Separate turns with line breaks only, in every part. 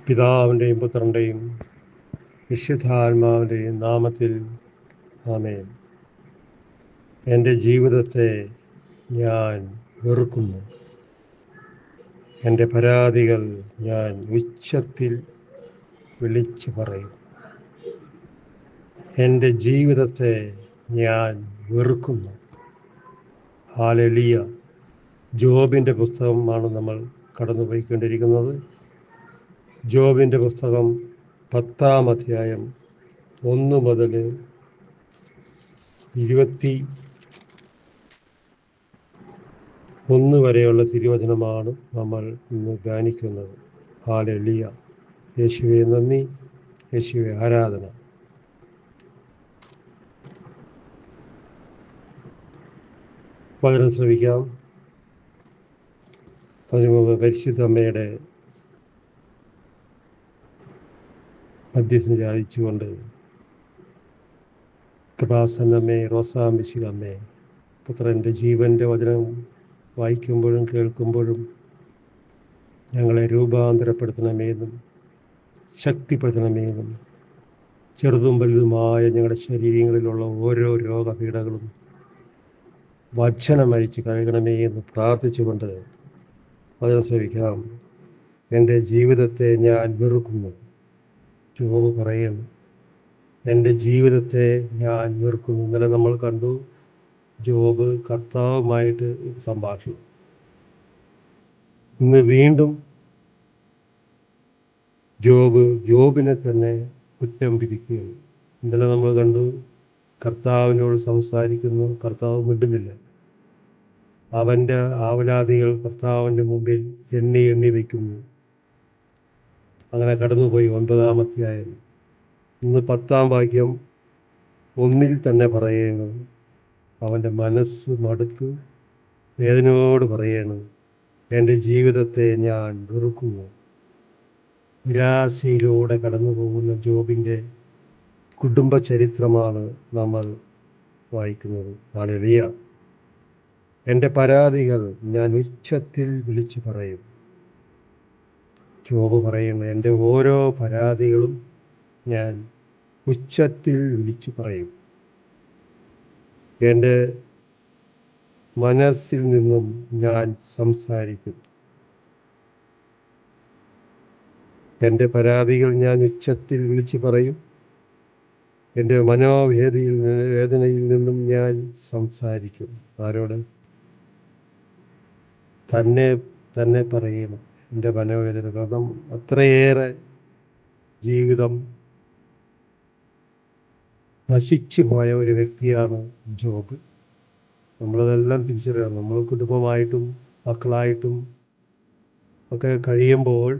പിതാവിൻ്റെയും പുത്രൻ്റെയും വിശുദ്ധാത്മാവിൻ്റെയും നാമത്തിൽ ആമേൻ. എൻ്റെ ജീവിതത്തെ ഞാൻ വെറുക്കുന്നു. എൻ്റെ പരാതികൾ ഞാൻ ഉച്ചത്തിൽ വിളിച്ചു പറയും. എൻ്റെ ജീവിതത്തെ ഞാൻ വെറുക്കുന്നു. ഹല്ലേലൂയ. ജോബിൻ്റെ പുസ്തകമാണ് നമ്മൾ കടന്നുപോയിക്കൊണ്ടിരിക്കുന്നത്. ജോബിൻ്റെ പുസ്തകം 10-ാം അധ്യായം 1 മുതൽ 21 വരെയുള്ള തിരുവചനമാണ് നമ്മൾ ഇന്ന് ധ്യാനിക്കുന്നത്. ഹല്ലേലൂയ. യേശുവേ നന്ദി, യേശുവേ ആരാധന. വചനം ശ്രവിക്കാം. അതിനു മുമ്പ് പരിശുദ്ധ അമ്മയുടെ മധ്യസ്ഥം ചാദിച്ചുകൊണ്ട് കൃപാസന്നമ്മേ, റോസാംബിശികമ്മേ, പുത്രൻ്റെ ജീവൻ്റെ വചനം വായിക്കുമ്പോഴും കേൾക്കുമ്പോഴും ഞങ്ങളെ രൂപാന്തരപ്പെടുത്തണമെന്നും ശക്തിപ്പെടുത്തണമെന്നും ചെറുതും വലുതുമായ ഞങ്ങളുടെ ശരീരങ്ങളിലുള്ള ഓരോ രോഗപീഠകളും വചനമഴിച്ച് കഴുകണമേ എന്ന് പ്രാർത്ഥിച്ചുകൊണ്ട് വചനം ശ്രവിക്കാം. എൻ്റെ ജീവിതത്തെ ഞാൻ വെറുക്കുന്നു. ജോബ് പറയുന്നു, എൻ്റെ ജീവിതത്തെ ഞാൻ വെറുക്കുന്നു. ഇന്നലെ നമ്മൾ കണ്ടു ജോബ് കർത്താവുമായിട്ട് സംഭാഷണം. ഇന്ന് വീണ്ടും ജോബിനെ തന്നെ കുറ്റം വിധിക്കുകയാണ്. ഇന്നലെ നമ്മൾ കണ്ടു കർത്താവിനോട് സംസാരിക്കുന്നു, കർത്താവ് മിണ്ടുന്നില്ല. അവൻ്റെ ആവലാതികൾ കർത്താവിൻ്റെ മുമ്പിൽ എണ്ണി എണ്ണി വയ്ക്കുന്നു. അങ്ങനെ കടന്നുപോയി 9-ാം അധ്യായം. ഇന്ന് 10-ാം വാക്യം 1 തന്നെ പറയുന്നത്, അവൻ്റെ മനസ്സ് മടുത്ത് വേദനയോട് പറയുന്നത്, എൻ്റെ ജീവിതത്തെ ഞാൻ വെറുക്കുന്നു. നിരാശയിലൂടെ കടന്നു പോകുന്ന ജോബിൻ്റെ കുടുംബ ചരിത്രമാണ് നമ്മൾ വായിക്കുന്നത്. ഹല്ലേലൂയ. എൻ്റെ പരാതികൾ ഞാൻ ഉച്ചത്തിൽ വിളിച്ചു പറയും. ജോബ് പറയുന്നു, എൻ്റെ ഓരോ പരാതികളും ഞാൻ ഉച്ചത്തിൽ വിളിച്ചു പറയും. എൻ്റെ മനസ്സിൽ നിന്നും ഞാൻ സംസാരിക്കും. എൻ്റെ പരാതികൾ ഞാൻ ഉച്ചത്തിൽ വിളിച്ചു പറയും. എൻ്റെ വേദനയിൽ നിന്നും ഞാൻ സംസാരിക്കും. ആരോട്? തന്നെ പറയണം. എൻ്റെ മനോവേദന. കാരണം അത്രയേറെ ജീവിതം നശിച്ചു പോയ ഒരു വ്യക്തിയാണ് ജോബ്. നമ്മളതെല്ലാം തിരിച്ചറിയണം. നമ്മൾ കുടുംബമായിട്ടും മക്കളായിട്ടും ഒക്കെ കഴിയുമ്പോൾ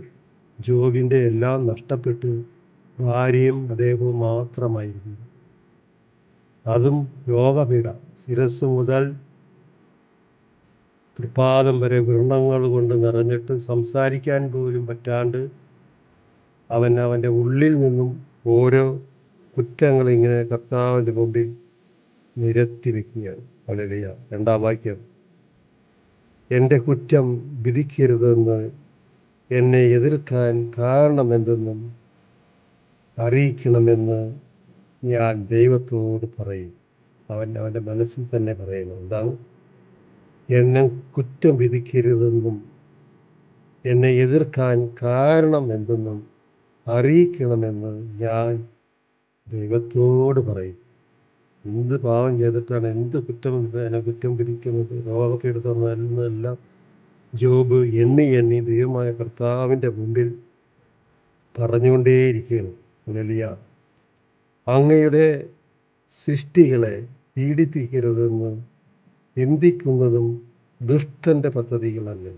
ജോബിൻ്റെ എല്ലാം നഷ്ടപ്പെട്ട് ഭാര്യയും അദ്ദേഹവും മാത്രമായിരുന്നു. അതും രോഗപീഠ, ശിരസ് മുതൽ തൃപ്പാദം വരെ വ്രണങ്ങൾ കൊണ്ട് നിറഞ്ഞിട്ട് സംസാരിക്കാൻ പോലും പറ്റാണ്ട് അവൻ്റെ ഉള്ളിൽ നിന്നും ഓരോ കുറ്റങ്ങളിങ്ങനെ കർത്താവിൻ്റെ മുമ്പിൽ നിരത്തി വയ്ക്കുകയാണ്. ഹല്ലേലൂയ. 2-ാം വാക്യം, എൻ്റെ കുറ്റം വിധിക്കരുതെന്ന് എന്നെ എതിർക്കാൻ കാരണമെന്തെന്നും അറിയിക്കണമെന്ന് ഞാൻ ദൈവത്തോട് പറയും. അവൻ്റെ മനസ്സിൽ തന്നെ പറയുന്നു. എന്താണ്? എന്നെ കുറ്റം വിധിക്കരുതെന്നും എന്നെ എതിർക്കാൻ കാരണം എന്തെന്നും അറിയിക്കണമെന്ന് ഞാൻ ദൈവത്തോട് പറയും. എന്ത് പാവം ചെയ്തിട്ടാണ്, എന്ത് കുറ്റം വിധിക്കുന്നത്? രോഗമൊക്കെ എടുത്ത് തന്നതെല്ലാം ജോബ് എണ്ണി എണ്ണി ദൈവമായ കർത്താവിൻ്റെ മുമ്പിൽ പറഞ്ഞുകൊണ്ടേയിരിക്കുകയാണ്. ഹല്ലേലൂയ. അങ്ങയുടെ സൃഷ്ടികളെ പീഡിപ്പിക്കരുതെന്ന് ചിന്തിക്കുന്നതും ദുഷ്ടൻ്റെ പദ്ധതികളല്ലേ.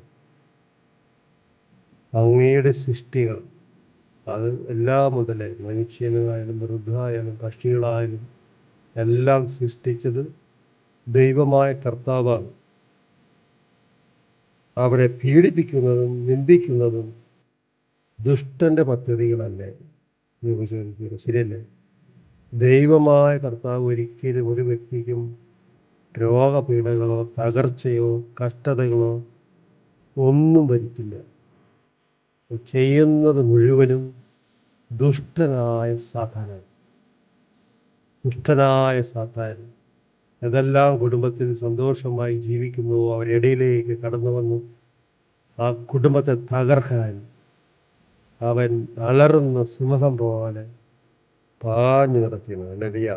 അങ്ങയുടെ സൃഷ്ടികൾ, അത് എല്ലാം മുതലേ മനുഷ്യനായാലും വൃദ്ധായാലും പക്ഷികളായാലും എല്ലാം സൃഷ്ടിച്ചത് ദൈവമായ കർത്താവാണ്. അവരെ പീഡിപ്പിക്കുന്നതും നിന്ദിക്കുന്നതും ദുഷ്ടൻ്റെ പദ്ധതികളല്ലേ? ശരിയല്ലേ? ദൈവമായ കർത്താവ് ഒരിക്കലും ഒരു വ്യക്തിക്കും രോഗപീഠകളോ തകർച്ചയോ കഷ്ടതകളോ ഒന്നും വരുത്തില്ല. ചെയ്യുന്നത് മുഴുവനും ദുഷ്ടനായ സാത്താനാണ്. ദുഷ്ടനായ സാത്താൻ ഏതെല്ലാം കുടുംബത്തിൽ സന്തോഷമായി ജീവിക്കുന്നുവോ അവരിടയിലേക്ക് കടന്നു വന്നു ആ കുടുംബത്തെ തകർക്കാൻ അവൻ അലറുന്ന സിംഹം പോലെ പാഞ്ഞു നടക്കുന്നു. ഹല്ലേലൂയ.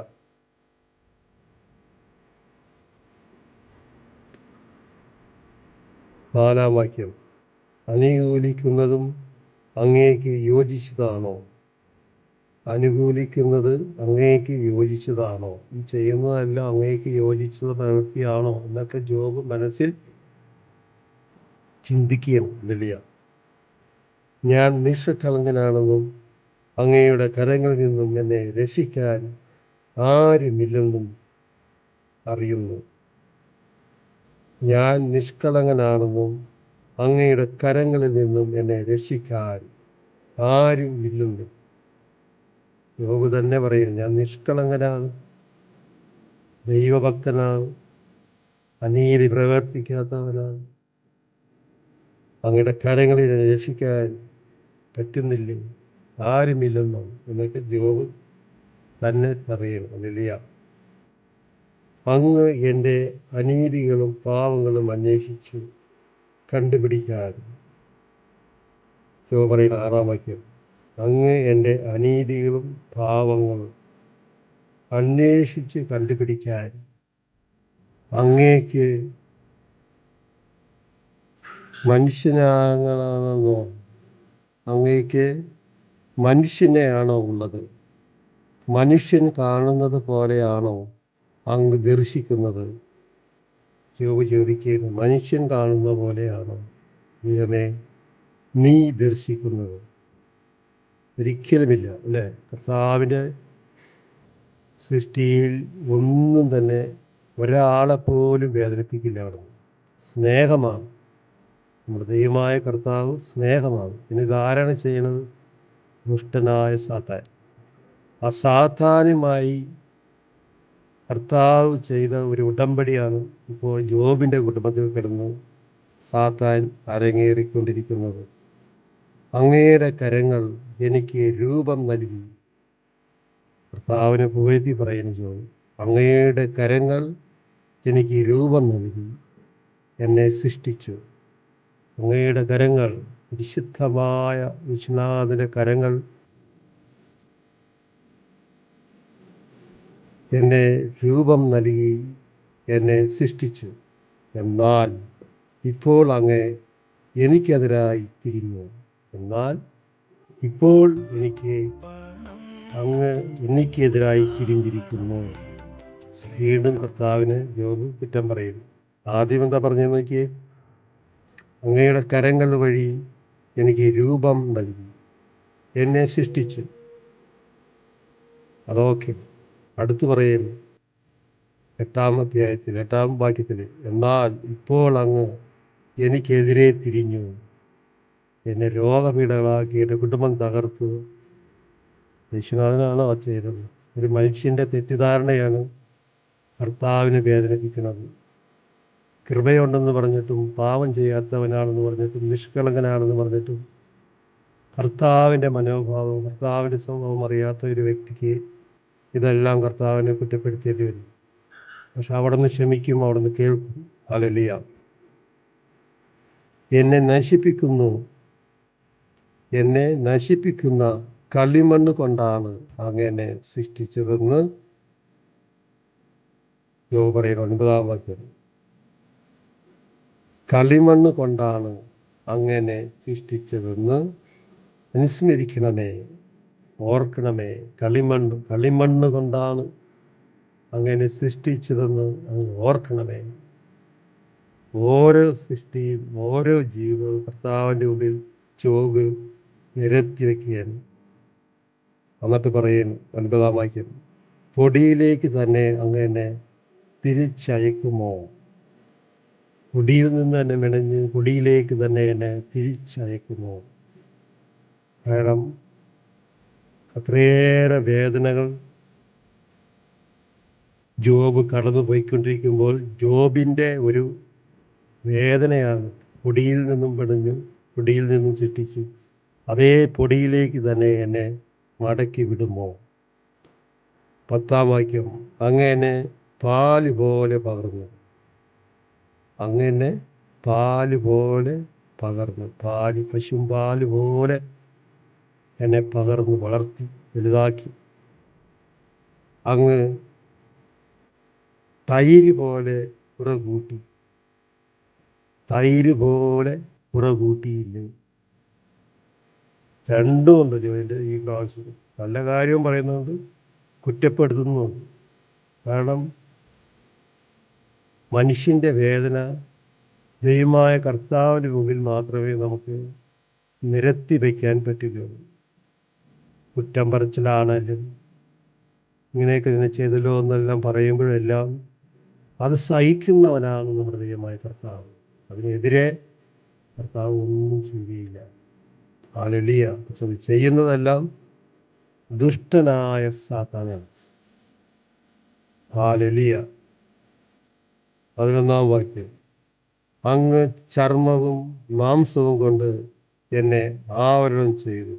4-ാം വാക്യം, അനുകൂലിക്കുന്നതും അങ്ങേക്ക് യോജിച്ചതാണോ? അനുകൂലിക്കുന്നത് അങ്ങേക്ക് യോജിച്ചതാണോ? ഈ ചെയ്യുന്നതെല്ലാം അങ്ങേക്ക് യോജിച്ചത് പ്രവൃത്തിയാണോ എന്നൊക്കെ ജോബ് മനസ്സിൽ ചിന്തിക്കണം. ഹല്ലേലൂയ. ഞാൻ നിഷ്കളങ്കനാണെന്നും അങ്ങയുടെ കരങ്ങളിൽ നിന്നും എന്നെ രക്ഷിക്കാൻ ആരുമില്ലെന്നും അറിയുന്നു. ഞാൻ നിഷ്കളങ്കനാണെന്നും അങ്ങയുടെ കരങ്ങളിൽ നിന്നും എന്നെ രക്ഷിക്കാൻ ആരുമില്ലെന്നും യോബ് തന്നെ പറയുന്നു. ഞാൻ നിഷ്കളങ്കനാണ്, ദൈവഭക്തനാണ്, അനീതി പ്രവർത്തിക്കാത്തവനാണ്, അങ്ങയുടെ കരങ്ങളിൽ എന്നെ രക്ഷിക്കാൻ പറ്റുന്നില്ലേ, ആരുമില്ലെന്നോ എന്നൊക്കെ യോബ് തന്നെ പറയുന്നു. ഹല്ലേലൂയ. അങ്ങ് എൻ്റെ അനീതികളും പാവങ്ങളും അന്വേഷിച്ചു കണ്ടുപിടിക്കാൻ. യോബ് പറയുന്ന 6-ാം വാക്യം, അങ്ങ് എൻ്റെ അനീതികളും പാവങ്ങളും അന്വേഷിച്ച് കണ്ടുപിടിക്കാൻ അങ്ങേക്ക് മനുഷ്യനാകണമെന്നോ? അങ്ങേക്ക് മനുഷ്യനെയാണോ ഉള്ളത്? മനുഷ്യൻ കാണുന്നത് പോലെയാണോ അങ്ങ് ദർശിക്കുന്നത്? യോബ് ചോദിക്കുന്നു, മനുഷ്യൻ കാണുന്ന പോലെയാണോ ദൈവമേ നീ ദർശിക്കുന്നത്? ഒരിക്കലുമില്ല, അല്ലേ? കർത്താവിൻ്റെ സൃഷ്ടിയിൽ ഒന്നും തന്നെ ഒരാളെപ്പോലും വേദനിപ്പിക്കില്ല. അവിടെ സ്നേഹമാണ്. നമ്മുടെ ദൈവമായ കർത്താവ് സ്നേഹമാണ്. പിന്നെ ഇതാരാണ് ചെയ്യണത്? ദുഷ്ടനായ സാത്താൻ. ആ സാത്താനുമായി കർത്താവ് ചെയ്ത ഒരു ഉടമ്പടിയാണ് ഇപ്പോൾ യോബിൻ്റെ കുടുംബത്തിൽ കിടന്ന് സാത്താൻ അരങ്ങേറിക്കൊണ്ടിരിക്കുന്നത്. അങ്ങയുടെ കരങ്ങൾ എനിക്ക് രൂപം നൽകി. കർത്താവിനെ പുകഴ്ത്തി പറയുന്നു ജോബ്. അങ്ങയുടെ കരങ്ങൾ എനിക്ക് രൂപം നൽകി, എന്നെ സൃഷ്ടിച്ചു. അങ്ങയുടെ കരങ്ങൾ, വിശുദ്ധമായ വിശ്വനാഥൻ്റെ കരങ്ങൾ എന്നെ രൂപം നൽകി, എന്നെ സൃഷ്ടിച്ചു. എന്നാൽ ഇപ്പോൾ അങ്ങ് എനിക്കെതിരായി തിരിഞ്ഞു. എന്നാൽ ഇപ്പോൾ അങ്ങ് എനിക്കെതിരായി തിരിഞ്ഞിരിക്കുന്നു. വീണ്ടും കർത്താവിന് യോബ് കുറ്റം പറയുന്നു. ആദ്യം എന്താ പറഞ്ഞു നോക്കിയേ? അങ്ങയുടെ കരങ്ങൾ വഴി എനിക്ക് രൂപം നൽകി, എന്നെ സൃഷ്ടിച്ചു. അതൊക്കെ അടുത്ത് പറയുന്നു 8-ാം അധ്യായത്തിൽ 8-ാം വാക്യത്തിൽ, എന്നാൽ ഇപ്പോൾ അങ്ങ് എനിക്കെതിരെ തിരിഞ്ഞു, എന്നെ രോഗപീഠകളാക്കി എൻ്റെ കുടുംബം തകർത്തു. യേശുനാഥനാണോ ചെയ്തത്? ഒരു മനുഷ്യൻ്റെ തെറ്റിദ്ധാരണയാണ് കർത്താവിനെ വേദനിപ്പിക്കുന്നത്. കൃപയുണ്ടെന്ന് പറഞ്ഞിട്ടും, പാവം ചെയ്യാത്തവനാണെന്ന് പറഞ്ഞിട്ടും, നിഷ്കളങ്കനാണെന്ന് പറഞ്ഞിട്ടും, കർത്താവിൻ്റെ മനോഭാവം, കർത്താവിൻ്റെ സ്വഭാവം അറിയാത്ത ഒരു വ്യക്തിക്ക് ഇതെല്ലാം കർത്താവിനെ കുറ്റപ്പെടുത്തേണ്ടി വരും. പക്ഷെ അവിടെ നിന്ന് ക്ഷമിക്കും, അവിടെ നിന്ന് കേൾക്കും. ഹല്ലേലൂയ. എന്നെ നശിപ്പിക്കുന്ന കളിമണ്ണ് കൊണ്ടാണ് അങ്ങനെ സൃഷ്ടിച്ചതെന്ന് യോബ് പറയുന്നു. 9-ാം വാക്യം, കളിമണ്ണ് കൊണ്ടാണ് അങ്ങനെ സൃഷ്ടിച്ചതെന്ന് അനുസ്മരിക്കണമേ, ഓർക്കണമേ. കളിമണ്ണ് കൊണ്ടാണ് അങ്ങനെ സൃഷ്ടിച്ചതെന്ന് അങ്ങ് ഓർക്കണമേ. ഓരോ സൃഷ്ടിയും ഓരോ ജീവിതവും കർത്താവിൻ്റെ ഉള്ളിൽ ചോഗ് നിരത്തി വയ്ക്കുകയാണ്. എന്നിട്ട് പറയുന്നു 9-ാം വാക്യം, പൊടിയിലേക്ക് തന്നെ അങ്ങനെ തിരിച്ചയക്കുമോ? പൊടിയിൽ നിന്ന് തന്നെ മെനഞ്ഞ് പൊടിയിലേക്ക് തന്നെ എന്നെ തിരിച്ചയക്കുമോ? കാരണം അത്രയേറെ വേദനകൾ ജോബ് കടന്നു പോയിക്കൊണ്ടിരിക്കുമ്പോൾ ജോബിൻ്റെ ഒരു വേദനയാണ്. പൊടിയിൽ നിന്നും പെടഞ്ഞു, പൊടിയിൽ നിന്നും സൃഷ്ടിച്ചു, അതേ പൊടിയിലേക്ക് തന്നെ എന്നെ മടക്കി വിടുമോ? 10-ാം വാക്യം, അങ്ങനെ പാല് പോലെ പകർന്നു. അങ്ങനെ പാല് പോലെ പകർന്നു. പശുമ്പാല് പോലെ എന്നെ പകർന്നു വളർത്തി വലുതാക്കി. അങ്ങ് തൈര് പോലെ കൂട്ടി. തൈര് പോലെ കൂട്ടിയില്ലേ? രണ്ടും ഉണ്ട് ജോയിൻ്റെ ഈ ക്ലാസ്സിൽ. നല്ല കാര്യവും പറയുന്നുണ്ട്, കുറ്റപ്പെടുത്തുന്നുമുണ്ട്. കാരണം മനുഷ്യൻ്റെ വേദന ദൈവമായ കർത്താവിൻ്റെ മുമ്പിൽ മാത്രമേ നമുക്ക് നിരത്തി വയ്ക്കാൻ പറ്റുകയുള്ളൂ. കുറ്റം പറച്ചിലാണേലും ഇങ്ങനെയൊക്കെ ഇതിനെ ചെയ്തല്ലോ എന്നെല്ലാം പറയുമ്പോഴെല്ലാം അത് സഹിക്കുന്നവനാണ് നമ്മുടെ ദൈവമായ കർത്താവ്. അതിനെതിരെ കർത്താവ് ഒന്നും ചെയ്യുകയില്ല. ഹല്ലേലൂയ. ചെയ്യുന്നതെല്ലാം ദുഷ്ടനായ സാത്താനാണ്. ഹല്ലേലൂയ. 11-ാം വാക്യം, അങ്ങ് ചർമ്മവും മാംസവും കൊണ്ട് എന്നെ ആവരണം ചെയ്തു.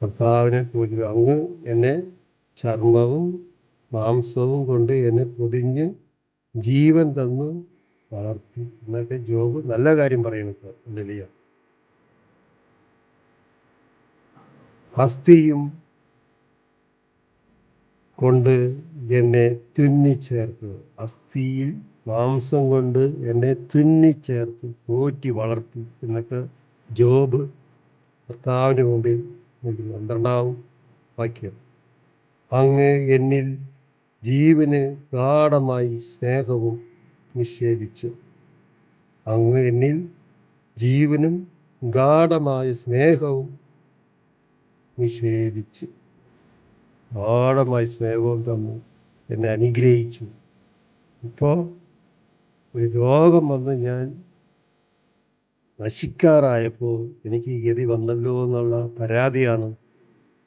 കർത്താവിനെ പൂജ, അങ്ങ് എന്നെ ചർമ്മവും മാംസവും കൊണ്ട് എന്നെ പൊതിഞ്ഞ് ജീവൻ തന്ന് വളർത്തി എന്നൊക്കെ ജോബ് നല്ല കാര്യം പറയുന്നത്. ഹല്ലേലൂയ. അസ്ഥിയും കൊണ്ട് എന്നെ തുന്നിച്ചേർത്ത്. അസ്ഥിയിൽ മാംസം കൊണ്ട് എന്നെ തുന്നിച്ചേർത്ത് പോറ്റി വളർത്തി എന്നൊക്കെ ജോബ് കർത്താവിന് മുമ്പിൽ 12-ാം വാക്യം, അങ്ങ് എന്നിൽ ജീവന് ഗാഢമായി സ്നേഹവും നിഷേധിച്ചു. അങ്ങ് എന്നിൽ ജീവനും ഗാഢമായ സ്നേഹവും നിഷേധിച്ചു. ഗാഢമായി സ്നേഹവും തന്നു എന്നെ അനുഗ്രഹിച്ചു. ഇപ്പോൾ ഒരു രോഗം വന്ന് ഞാൻ നശിക്കാറായപ്പോൾ എനിക്ക് ഗതി വന്നല്ലോ എന്നുള്ള പരാതിയാണ്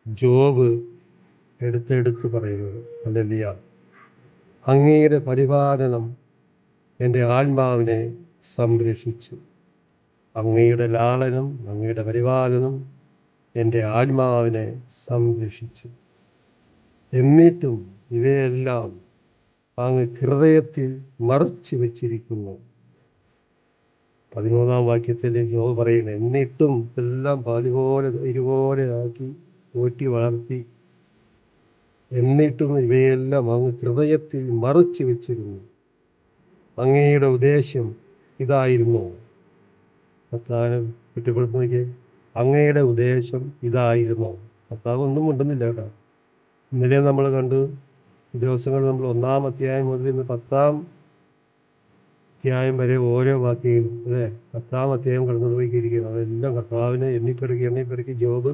ജോബ് എടുത്തെടുത്ത് പറയുന്നത്. ഹല്ലേലൂയ. അങ്ങയുടെ പരിപാലനം എൻ്റെ ആത്മാവിനെ സംരക്ഷിച്ചു. അങ്ങയുടെ ലാളനം, അങ്ങയുടെ പരിപാലനം എൻ്റെ ആത്മാവിനെ സംരക്ഷിച്ചു. എന്നിട്ടും ഇവയെല്ലാം അങ്ങ് ഹൃദയത്തിൽ മറച്ചു വച്ചിരിക്കുന്നു. 13-ാം വാക്യത്തിലേക്ക് ജോബ് പറയുന്നത്, എന്നിട്ടും എല്ലാം പാലുപോലെ ഇരുപോലെ ആക്കി പോറ്റി വളർത്തി, എന്നിട്ടും ഇവയെല്ലാം അങ്ങ് ഹൃദയത്തിൽ മറച്ചു വെച്ചിരുന്നു. അങ്ങയുടെ ഉദ്ദേശം ഇതായിരുന്നു. കർത്താവിനെ കുറ്റപ്പെടുത്തുന്നതിന് അങ്ങയുടെ ഉദ്ദേശം ഇതായിരുന്നു. കർത്താവ് ഒന്നും മിണ്ടുന്നില്ല കേട്ടോ. ഇന്നലെ നമ്മൾ കണ്ടു, ദിവസങ്ങൾ നമ്മൾ 1-ാം അധ്യായം മുതൽ ഇന്ന് 10-ാം അധ്യായം വരെ ഓരോ വാക്യങ്ങളും അല്ലേ 10-ാം അധ്യായം കടന്നുപോയിക്കൊണ്ടിരിക്കുകയാണ്. അതെല്ലാം കർത്താവിനെ എണ്ണിപ്പെറുക്കി ജോബ്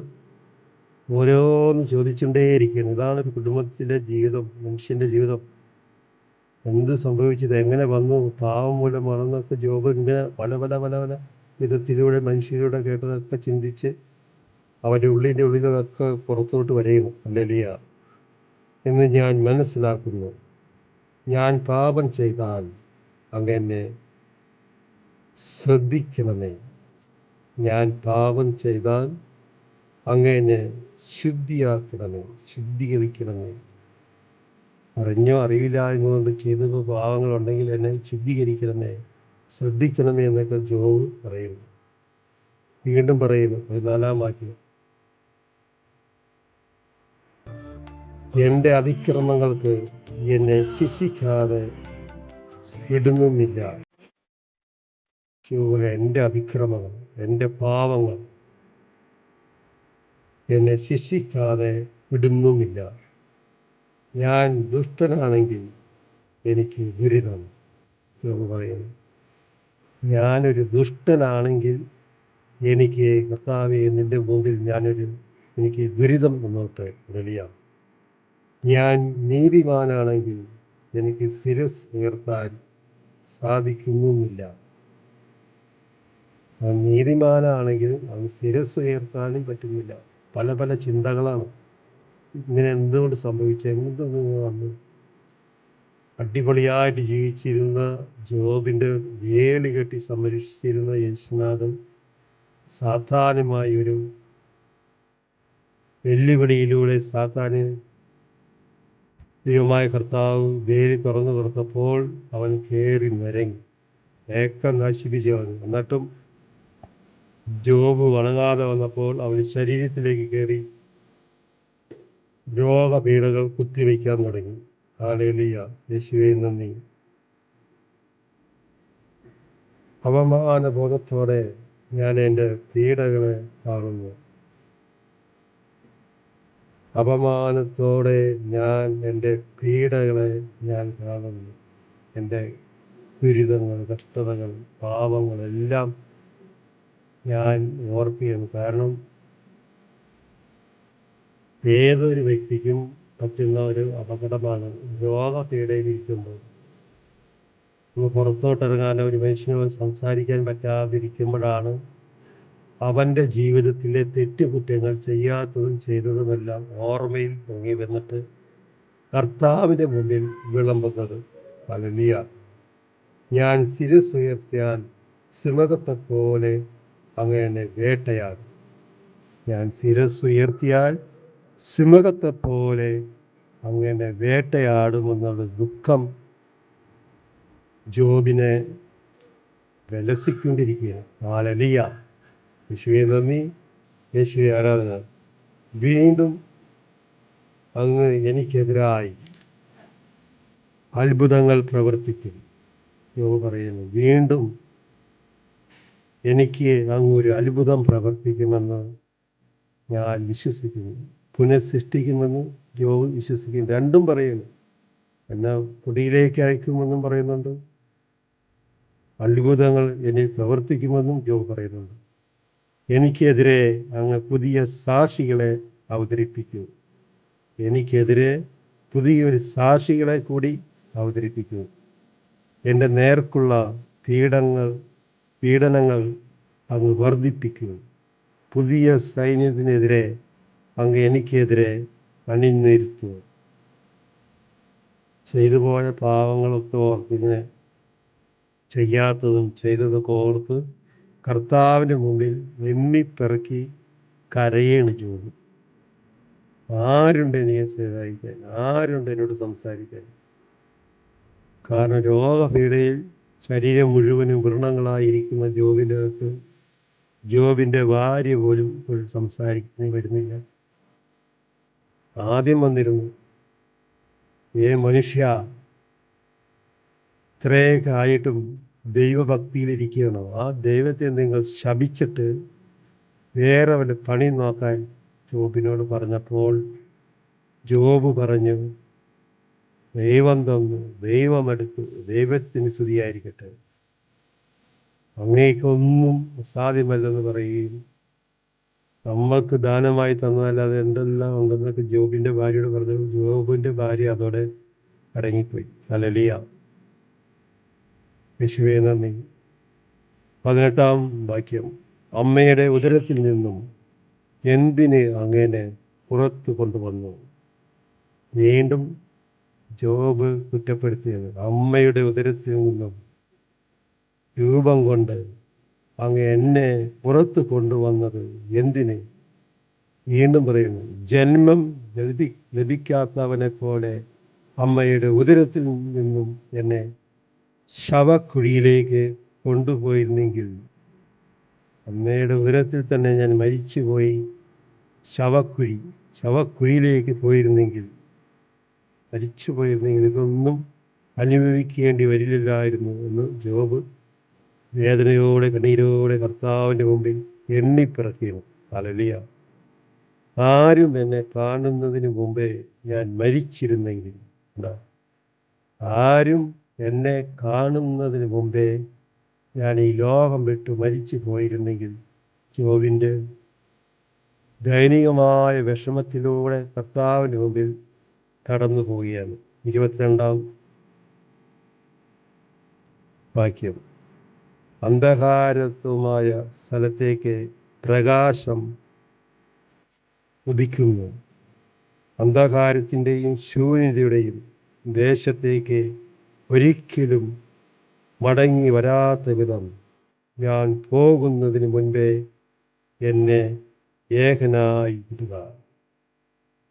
ഓരോന്ന് ചോദിച്ചുകൊണ്ടേയിരിക്കുകയാണ്. ഇതാണ് ഒരു കുടുംബത്തിലെ ജീവിതം, മനുഷ്യൻ്റെ ജീവിതം. എന്ത് സംഭവിച്ചത്, എങ്ങനെ വന്നു, പാവം മൂലമാണെന്നൊക്കെ ജോബ് ഇങ്ങനെ പല പല പല പല വിധത്തിലൂടെ മനുഷ്യരുടെ കേട്ടതൊക്കെ ചിന്തിച്ച് അവൻ്റെ ഉള്ളിലൊക്കെ പുറത്തോട്ട് വരെയും ഹല്ലേലൂയ എന്ന് ഞാൻ മനസ്സിലാക്കുന്നു. ഞാൻ പാപം ചെയ്താൽ അങ്ങെന്നെ ശ്രദ്ധിക്കണമേ. ഞാൻ പാപം ചെയ്താൽ അങ്ങെന്നെ ശുദ്ധീകരിക്കണമേ. അറിഞ്ഞോ അറിവില്ലായ്മ കൊണ്ട് ചെയ്ത പാവങ്ങളുണ്ടെങ്കിൽ എന്നെ ശുദ്ധീകരിക്കണമേ, ശ്രദ്ധിക്കണമേ എന്നൊക്കെ ജോബ് പറയുന്നു. വീണ്ടും പറയുന്നു 14-ാം വാക്യം, എൻ്റെ അതിക്രമങ്ങൾക്ക് എന്നെ ശിക്ഷിക്കാതെ വിടുന്നുമില്ല. എൻ്റെ അതിക്രമങ്ങൾ, എൻ്റെ പാവങ്ങൾ എന്നെ ശിക്ഷിക്കാതെ വിടുന്നുമില്ല. ഞാൻ ദുഷ്ടനാണെങ്കിൽ എനിക്ക് ദുരിതം എന്ന് പറയുന്നു. ഞാനൊരു ദുഷ്ടനാണെങ്കിൽ എനിക്ക് കർത്താവേ നിൻ്റെ മുമ്പിൽ എനിക്ക് ദുരിതം എന്നോട്ടെ റെഡിയാണ്. ഞാൻ നീതിമാനാണെങ്കിൽ എനിക്ക് ശിരസ് ഉയർത്താൻ സാധിക്കുന്നുമില്ല. നീതിമാനാണെങ്കിൽ അത് ശിരസ് ഉയർത്താനും പറ്റുന്നില്ല. പല പല ചിന്തകളാണ്. ഇങ്ങനെ എന്തുകൊണ്ട് സംഭവിച്ചു, എന്തെന്ന് വന്നു. അടിപൊളിയായിട്ട് ജീവിച്ചിരുന്ന ജോബിൻ്റെ വേലി കെട്ടി സംരക്ഷിച്ചിരുന്ന യേശുനാഥൻ സാത്താനുമായി ഒരു വെല്ലുവിളിയിലൂടെ സാത്താന് ദൈവമായ കർത്താവ് വേലി തുറന്നു കൊടുത്തപ്പോൾ അവൻ കയറി നിരങ്ങി ഏക്കം നശിപ്പിച്ചു കളഞ്ഞു. എന്നിട്ടും ജോബ് വണങ്ങാതെ വന്നപ്പോൾ അവന് ശരീരത്തിലേക്ക് കയറി രോഗപീഠകൾ കുത്തിവെക്കാൻ തുടങ്ങി. ഹല്ലേലൂയ, യേശുവേ നന്ദി. അപമാനബോധത്തോടെ ഞാൻ എൻ്റെ പീഡകളെ കാണുന്നു. അപമാനത്തോടെ ഞാൻ എൻ്റെ പീഡകളെ ഞാൻ കാണുന്നു. എൻ്റെ ദുരിതങ്ങൾ, കഷ്ടതകൾ, പാപങ്ങളെല്ലാം ഞാൻ ഓർക്കുകയാണ്. കാരണം ഏതൊരു വ്യക്തിക്കും പറ്റുന്ന ഒരു അപകടമാണ് രോഗപീഡയിലിരിക്കുമ്പോൾ. നമ്മൾ പുറത്തോട്ടിറങ്ങാനോ ഒരു മനുഷ്യനോട് സംസാരിക്കാൻ പറ്റാതിരിക്കുമ്പോഴാണ് അവൻ്റെ ജീവിതത്തിലെ തെറ്റുകുറ്റങ്ങൾ ചെയ്യാത്തതും ചെയ്തതുമെല്ലാം ഓർമ്മയിൽ പൊങ്ങി വന്നിട്ട് കർത്താവിൻ്റെ മുമ്പിൽ വിളമ്പുന്നത്. ഹല്ലേലൂയ. ഞാൻ ശിരസ്സുയർത്തിയാൽ സിംഹത്തെപ്പോലെ അങ്ങനെ വേട്ടയാടും. ഞാൻ ശിരസ്സുയർത്തിയാൽ സിംഹത്തെപ്പോലെ അങ്ങനെ വേട്ടയാടുമെന്നുള്ള ദുഃഖം ജോബിനെ വിലസിക്കൊണ്ടിരിക്കുകയാണ്. ഹല്ലേലൂയ, യേശുവേ നന്ദി, യേശുവേ ആരാധന. വീണ്ടും അങ്ങ് എനിക്കെതിരായി അത്ഭുതങ്ങൾ പ്രവർത്തിക്കും. യോബ് പറയുന്നു, വീണ്ടും എനിക്ക് അങ്ങ് ഒരു അത്ഭുതം പ്രവർത്തിക്കുമെന്ന് ഞാൻ വിശ്വസിക്കുന്നു. പുനഃസൃഷ്ടിക്കുമെന്ന് യോബ് വിശ്വസിക്കുന്നു. രണ്ടും പറയുന്നു. എന്നെ പൊടിയിലേക്ക് അയക്കുമെന്നും പറയുന്നുണ്ട്, അത്ഭുതങ്ങൾ എന്നിൽ പ്രവർത്തിക്കുമെന്നും യോബ് പറയുന്നുണ്ട്. എനിക്കെതിരെ അങ്ങ് പുതിയ സാക്ഷികളെ അവതരിപ്പിക്കൂ. എനിക്കെതിരെ പുതിയൊരു സാക്ഷികളെ കൂടി അവതരിപ്പിക്കൂ. എൻ്റെ നേർക്കുള്ള പീഡനങ്ങൾ അങ്ങ് വർദ്ധിപ്പിക്കൂ. പുതിയ സൈന്യത്തിനെതിരെ അങ്ങ് എനിക്കെതിരെ അണിനിരത്തൂ. ചെയ്തു പോയ പാവങ്ങളൊക്കെ ഓർത്തിങ്ങനെ ചെയ്യാത്തതും ചെയ്തതൊക്കെ ഓർത്ത് കർത്താവിൻ്റെ മുമ്പിൽ എണ്ണിപ്പിറക്കി കരയാണ് ജോബ്. ആരുണ്ട് എന്നെ സഹായിക്കാൻ? ആരുണ്ട് എന്നോട് സംസാരിക്കാൻ? കാരണം രോഗപീഡയിൽ ശരീരം മുഴുവനും വ്രണങ്ങളായിരിക്കുന്ന ജോബിൻ്റെ അകത്ത് ജോബിൻ്റെ ഭാര്യ പോലും ഒരു സംസാരിക്കാൻ വരുന്നില്ല. ആദ്യം വന്നിരുന്നു, മനുഷ്യ, ഇത്രയൊക്കെ ആയിട്ടും ദൈവഭക്തിയിലിരിക്കുകയാണോ? ആ ദൈവത്തെ നിങ്ങൾ ശപിച്ചിട്ട് വേറെ വല്ല പണി നോക്കാൻ ജോബിനോട് പറഞ്ഞപ്പോൾ ജോബ് പറഞ്ഞു, ദൈവം തന്നു, ദൈവമെടുത്തു, ദൈവത്തിന് സ്തുതിയായിരിക്കട്ടെ, അങ്ങേക്കൊന്നും അസാധ്യമല്ലെന്ന് പറയുകയും നമ്മൾക്ക് ദാനമായി തന്നതല്ലാതെ എന്തെല്ലാം ഉണ്ടെന്നൊക്കെ ജോബിൻ്റെ ഭാര്യയോട് പറഞ്ഞു. ജോബിൻ്റെ ഭാര്യ അതോടെ അടങ്ങിപ്പോയി. ഹല്ലേലൂയ, യേശുവേ നന്ദി. 18-ാം വാക്യം, അമ്മയുടെ ഉദരത്തിൽ നിന്നും എന്തിന് അങ്ങനെ പുറത്തു കൊണ്ടുവന്നു? വീണ്ടും ജോബ് കുറ്റപ്പെടുത്തിയത്, അമ്മയുടെ ഉദരത്തിൽ നിന്നും രൂപം കൊണ്ട് അങ്ങ് എന്നെ പുറത്ത് കൊണ്ടുവന്നത് എന്തിന്? വീണ്ടും പറയുന്നു, ജന്മം ലഭിക്കാത്തവനെ പോലെ അമ്മയുടെ ഉദരത്തിൽ നിന്നും എന്നെ ശവക്കുഴിയിലേക്ക് കൊണ്ടുപോയിരുന്നെങ്കിൽ, അമ്മയുടെ ഉദരത്തിൽ തന്നെ ഞാൻ മരിച്ചുപോയി ശവക്കുഴിയിലേക്ക് മരിച്ചുപോയിരുന്നെങ്കിൽ ഇതൊന്നും അനുഭവിക്കേണ്ടി വരില്ലായിരുന്നു എന്ന് ജോബ് വേദനയോടെ കണ്ണീരോടെ കർത്താവിൻ്റെ മുമ്പിൽ എണ്ണിപ്പിറക്കിയിരുന്നു. ഹല്ലേലൂയ. ആരും എന്നെ കാണുന്നതിന് മുമ്പേ ഞാൻ മരിച്ചിരുന്നെങ്കിൽ, ആരും എന്നെ കാണുന്നതിന് മുമ്പേ ഞാൻ ഈ ലോകം വിട്ടു മരിച്ചു പോയിരുന്നെങ്കിൽ, ജോബിൻ്റെ ദൈനികമായ വിഷമത്തിലൂടെ കർത്താവിൻ്റെ മുമ്പിൽ കടന്നു പോവുകയാണ്. 22-ാം വാക്യം, അന്ധകാരത്വമായ സ്ഥലത്തേക്ക് പ്രകാശം ഉദിക്കുന്നു, അന്ധകാരത്തിൻ്റെയും ശൂന്യതയുടെയും ദേശത്തേക്ക് ഒരിക്കലും മടങ്ങി വരാത്ത വിധം ഞാൻ പോകുന്നതിന് മുൻപേ എന്നെ ഏകനായി വിടുക.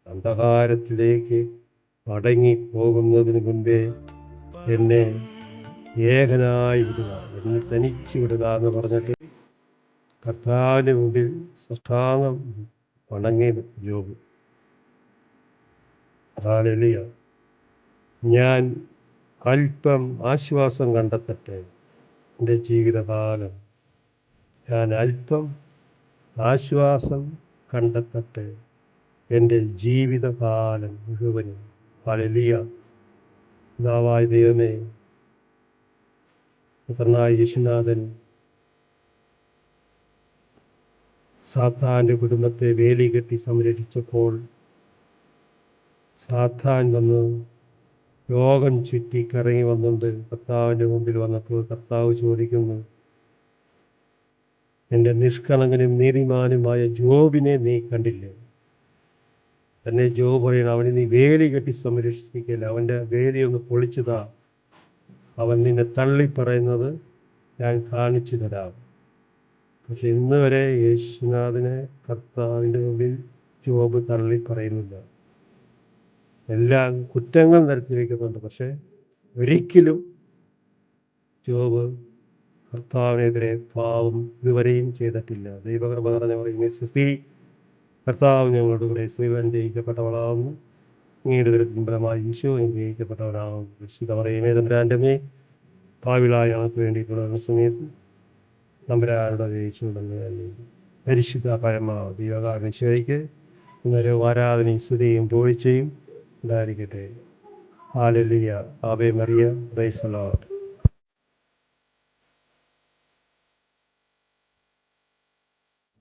അന്ധകാരത്തിലേക്ക് മടങ്ങി പോകുന്നതിന് മുൻപേ എന്നെ ഏകനായി വിടുക, എന്നെ തനിച്ച് വിടുക എന്ന് പറഞ്ഞിട്ട് കർത്താവിൻ്റെ മുമ്പിൽ സാഷ്ടാംഗം വണങ്ങി ജോബ്. ഹല്ലേലൂയ. ഞാൻ അല്പം ആശ്വാസം കണ്ടെത്തട്ടെ എൻ്റെ ജീവിതകാലം. ഞാൻ അല്പം ആശ്വാസം കണ്ടെത്തട്ടെ എൻ്റെ ജീവിതകാലം മുഴുവനും. ഹല്ലേലൂയ. പിതാവായ ദൈവമേ, പുത്രനായ യേശുനാഥൻ സാത്താൻ്റെ കുടുംബത്തെ വേലി കെട്ടി സംരക്ഷിച്ചപ്പോൾ സാത്താൻ വന്ന് രോഗം ചുറ്റി കറങ്ങി വന്നുകൊണ്ട് കർത്താവിൻ്റെ മുമ്പിൽ വന്നപ്പോൾ കർത്താവ് ചോദിക്കുന്നു, എൻ്റെ നിഷ്കളങ്കനും നീതിമാനുമായ ജോബിനെ നീ കണ്ടില്ലേ? തന്നെ ജോബ് പറയണം, അവനെ നീ വേലി കെട്ടി സംരക്ഷിക്കില്ല, അവൻ്റെ വേലി ഒന്ന് പൊളിച്ചതാ, അവൻ നിന്നെ തള്ളിപ്പറയുന്നത് ഞാൻ കാണിച്ചു തരാം. പക്ഷെ ഇന്ന് വരെ യേശുനാഥനെ കർത്താവിൻ്റെ മുമ്പിൽ ജോബ് തള്ളിപ്പറയുന്നില്ല. എല്ലാ കുറ്റങ്ങൾ നിരത്തി വയ്ക്കുന്നുണ്ട്, പക്ഷെ ഒരിക്കലും ജോബ് കർത്താവിനെതിരെ പാവം ഇതുവരെയും ചെയ്തിട്ടില്ല. ദൈവകൃപ നിറഞ്ഞ പറയുന്ന സ്തുതി, കർത്താവ് ഞങ്ങളുടെ കൂടെ, ശ്രീവൻ ജയിക്കപ്പെട്ടവളാവുന്നു, അങ്ങയുടെ ഫലമായി ഈശോ ജയിക്കപ്പെട്ടവനാകുന്നു. വിശുദ്ധ പറയുമേ തമ്പുരാൻ്റെ മേ, പാവിളായ ഞങ്ങൾക്ക് വേണ്ടിയിട്ടുള്ള സമയത്ത് തമ്പുരാനോട് ജയിച്ചുകൊണ്ടെന്ന് പരിശുദ്ധ പരമാ ദൈവകാരണീശോയ്ക്ക് ഇന്നൊരു ആരാധനയും സ്തുതിയും പോഴ്ചയും ഉണ്ടായിരിക്കട്ടെ. ഹല്ലേലൂയ. ആവേ മറിയ. Praise the Lord.